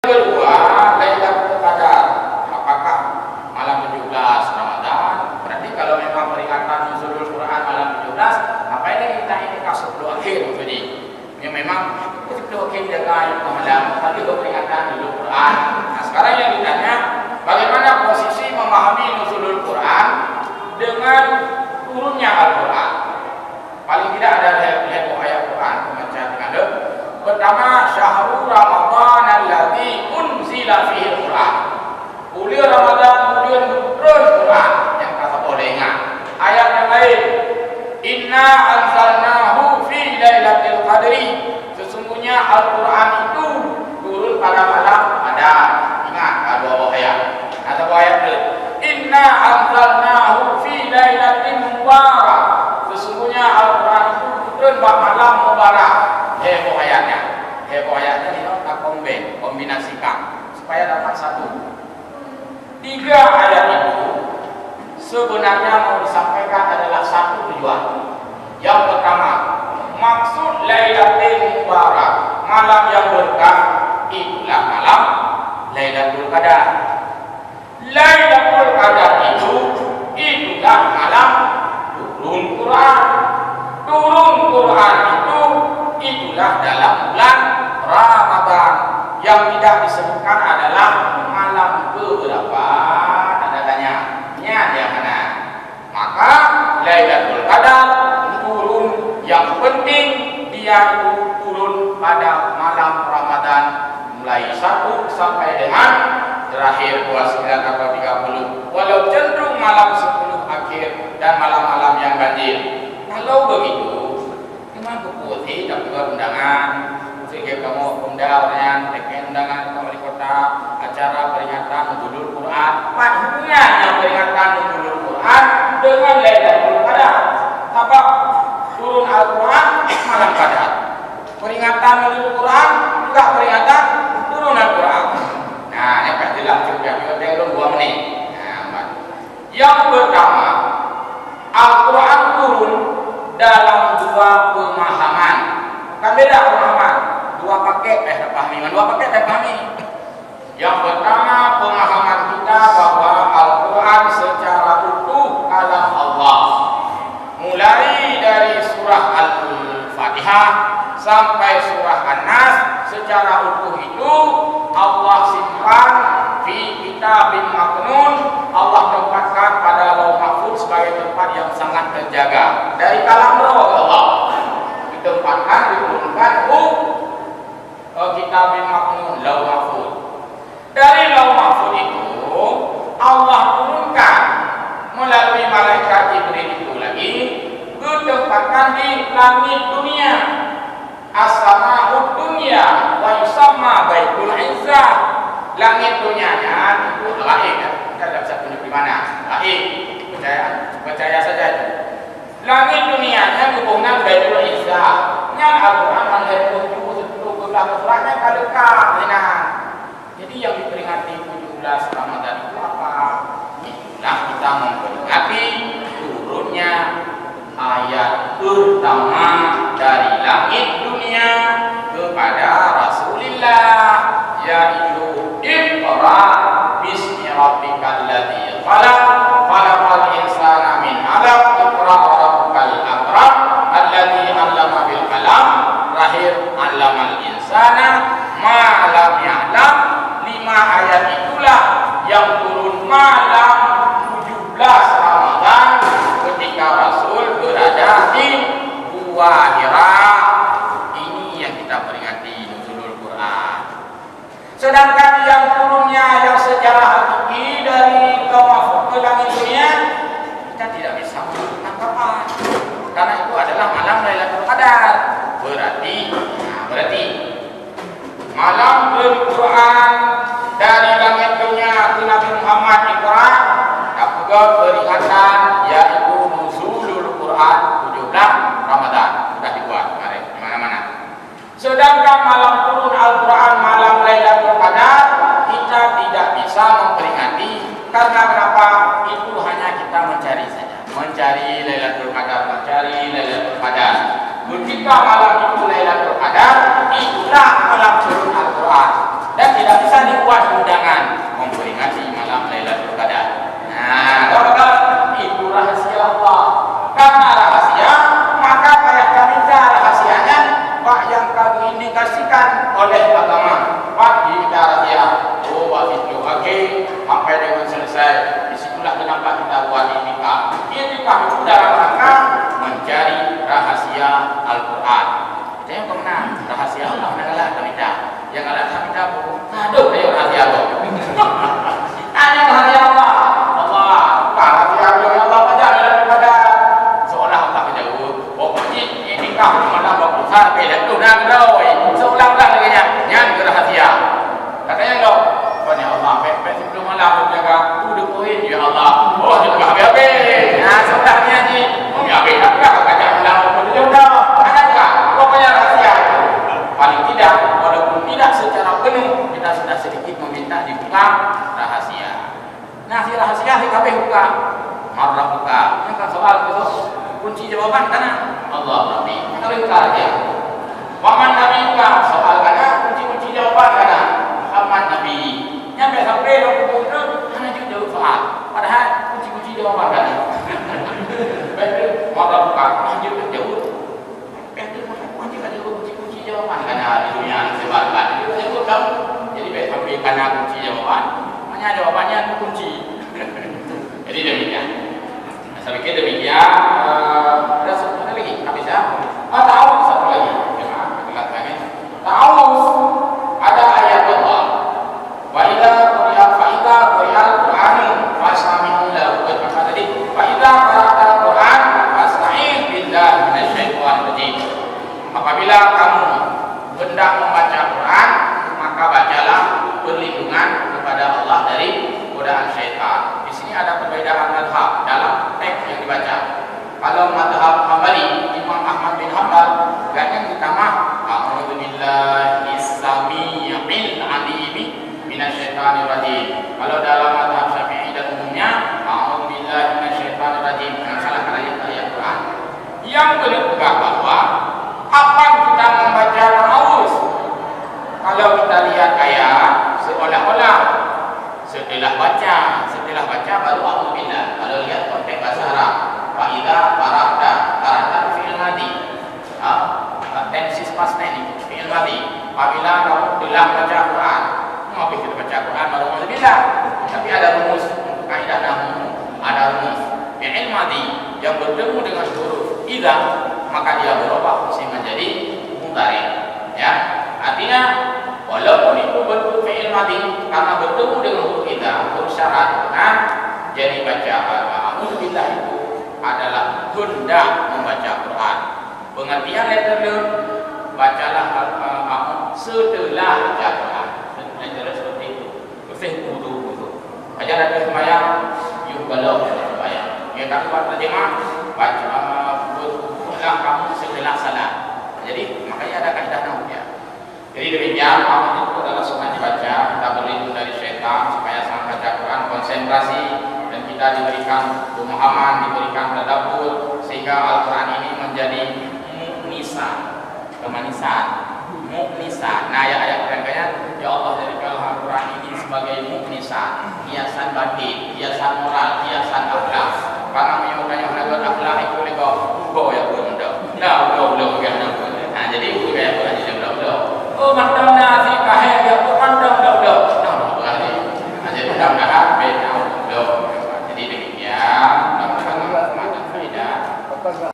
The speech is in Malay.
Kedua, Lailatul Qadar. Apakah malam 17 Ramadan? Berarti kalau memang peringatan nuzulul Quran malam 17, apa ini kita ini kasut dua akhir jadi. Ya memang dua akhir dengan Ramadan, tapi itu peringatan nuzulul Quran. Nah, sekarang yang ditanya, bagaimana posisi memahami nuzulul Quran dengan turunnya Al-Quran? Paling tidak ada heboh ayat Quran pembacaan dengan pertama, syahrul Ramadan alladzi unzila fihi al-Quran. Bulan Ramadan bulan turun Quran, yang kata boleh ingat. Ayat yang lain, inna anzalnahu fi lailatul qadri. Sesungguhnya Al-Quran itu turun pada malam Qadar. Ingat dua ayat. Ada dua ayat itu. Inna anzalnahu fi lailatin mubarak. Sesungguhnya Al-Quran itu turun pada malam mubarak. Heboh ayatnya kita kombinasikan supaya dapat satu. 3 ayat itu sebenarnya mau disampaikan adalah satu tujuan. Yang pertama, maksud Lailatul Mubarak, malam yang berkah, itulah malam Lailatul Qadar. Lailatul Qadar itulah malam turun Quran. Turun Quran itulah dalam bulan Ramadan. Yang tidak disebutkan adalah malam keberapa, tanda tanya. Dia mana? Maka Lailatul Qadar turun, yang penting dia itu turun pada malam Ramadan mulai 1 sampai dengan terakhir 29 atau 30. Walau cenderung malam 10 akhir dan malam-malam yang ganjil. Kalau begitu, putih dan juga undangan sehingga kamu undangan wali kota acara peringatan nuzulul Quran. Apa hubungannya peringatan nuzulul Quran dengan Lailatul Qadar? Apa turun Al-Quran malam Qadar? Peringatan nuzulul Quran juga peringatan turun Al-Quran. Nah, ini pasti langsung yang 2 menit. Nah, yang pertama, Al-Quran turun dalam 2 pemahaman. Kan beda pemahaman. 2 paket pahami. 2 paket pahami. Yang pertama, pemahaman kita bahwa Al-Quran secara utuh kalam Allah. Mulai dari surah Al-Fatihah sampai surah An-Nas, secara utuh itu Allah simpan fi kitabin maknun. Allah tempatkan pada Lauh Mahfuz sebagai tempat yang sangat terjaga dari kalam roh Allah. Ditempatkan, diturunkan kitabin maknun, Lauh Mahfuz. Dari Lauh Mahfuz itu Allah turunkan melalui malaikat Jibril itu lagi, ditempatkan di langit dunia, as-sama'ud dunya wa yusamma baitul izzah. Langit dunianya itu gaib. Kita tidak bisa tunjuk di mana. Gaib. Percaya saja itu. Langit dunianya hubungan baitul izzah. Yang Al-Quran mengenai 17 suratnya kadekat. Jadi yang diperingati 17 Ramadan itu apa? Itulah kita memperingati turunnya ayat pertama dari langit dunia kepada Rasulullah, yaitu Iqra bismi rabbikal ladzi khalaq khalaqal insana min 'alaq iqra rabbukal akram alladzi 'allama bil qalam lahir 'allamal insana ma lam ya'lam. 5 ayat itulah yang turun malam 17 Ramadan ketika Rasul berada di Gua Hira. Ini yang kita peringati nuzulul Quran. Sedangkan yang turunnya yang secara hakiki dari Lauh Mahfuz ke langit dunia, kita tidak bisa menentukan kapan, karena itu adalah malam Lailatul Qadar. Berarti malam Quran dari langit dunia ke Nabi Muhammad Iqra, juga peringatan yaitu nuzulul Quran 17 Ramadan sudah dibuat kemarin di mana-mana. Sedangkan malam turun Al-Quran malam Lailatul Qadar kita tidak bisa memperingati. Karena kenapa? tidak bisa dibuat undangan memperingati malam Lailatul Qadar. Nah, kalau itu rahasia Allah. Karena rahasia, maka kayak kami rahasianya Pak yang kami indikasikan oleh agama. Pak kita rahasia. Oh, Pak itu oke, sampai dengan selesai. Disitulah kenapa kita buat itikaf. Itikaf itu dalam rangka mencari rahasia Al-Quran. Kita yang pernah rahasia Allah adalah kami yang ada kami tahu. Aduh, ayo rahasia Allah. Hanya rahasia Allah. Rahasia Allah pada daripada seolah Allah menjauh. Pokoknya itikaf malam waktu sampai dah tunang doi. Seolah-olah lagi yang rahasia. Katanya lo, banyak Allah. Pepet sebelum malam jaga. Udah poin ya Allah. Oh, jangan habis-habis. Nah, seolahnya ni. Habis tak kata malam waktu jodoh. Ada tak? Pokoknya rahasia. Paling tidak, walaupun tidak secara penuh, kita sudah sedikit meminta dibuka rahasia. Nah, si rahasia si kabeh buka, marah buka. Yang kan soal itu kunci jawaban karena Allah Nabi. Kalau buka aja. Waman Nabi buka soal karena kunci jawaban karena Muhammad Nabi. Nyampe sampai waktu itu hanya jauh soal. Padahal kunci jawaban kan. Baik, marah buka, lanjut jauh. Kunci jawaban karena dunia sebar-bar. Itu tahu. Jadi baik sampai karena kunci jawaban. Hanya jawabannya itu kunci. Jadi demikian. Saya pikir demikian. Ada satu lagi, habis ya. Tahu satu lagi. Jemaah, lagi. Tahu ada ayat Allah. Wa idza quri'a fa idza quri'al Qur'anu fastami'u lahu. Maka tadi fa idza qara'al Qur'an fasta'in billahi minasyaitonir rajim. Apabila kamu hendak membaca Quran, maka bacalah perlindungan kepada Allah dari godaan syaitan. Di sini ada perbedaan mazhab dalam teks yang dibaca. Kalau mazhab Hambali, Imam Ahmad bin Hanbal, ganjang ditambah a'udzu billahi samii'il 'aliim minasyaitonir rajim. Kalau dalam mazhab Syafi'i dan umumnya a'udzu billahi minasyaitonir rajim. Salah ayat Quran. Yang kedua bahwa apa kita membaca ta'awuz? Kalau kita lihat ayat seolah-olah setelah baca baru a'udzubillah. Kalau lihat konteks bahasa Arab, fa idza qara'ta fi'il madhi. Tensis past tense fi'il madhi. Apabila kamu telah baca Quran, mengapa kita baca Quran baru a'udzubillah? Tapi ada rumus untuk kaidah nahwu, ada rumus. Fi'il madhi yang bertemu dengan huruf idza maka dia berubah fungsi menjadi mudhari. Ya, artinya walaupun itu bentuk fi'il madhi karena bertemu dengan huruf idza, huruf syarat kan, jadi bacaan a'udzubillah itu adalah hendak membaca Quran. Pengertian letternya bacalah setelah baca Quran. Sebenarnya seperti itu. Kefih wudu. Ajar ada sembahyang, yuk galau sembahyang. Ya tak buat terjemah baca kamu setelah salat. Jadi makanya ada kaidah nahwu ya. Jadi demikian amal itu adalah sunnah dibaca, kita berlindung dari syaitan supaya saat baca Quran konsentrasi dan kita diberikan pemahaman, diberikan tadabbur sehingga Al-Quran ini menjadi muknisan, kemanisan, muknisan. Nah ayat-ayat kaya ya Allah jadikan Al-Quran ini sebagai muknisan, hiasan batin, hiasan moral, hiasan akhlak. Karena menyukai akhlak itu lego ya pun dah belum ya. Nah jadi itu kayak apa aja belum. Oh maknanya si kahaya ya pun belum. Nah berarti jadi mudah-mudahan beda belum. Jadi demikian. Mudah-mudahan ada faedah.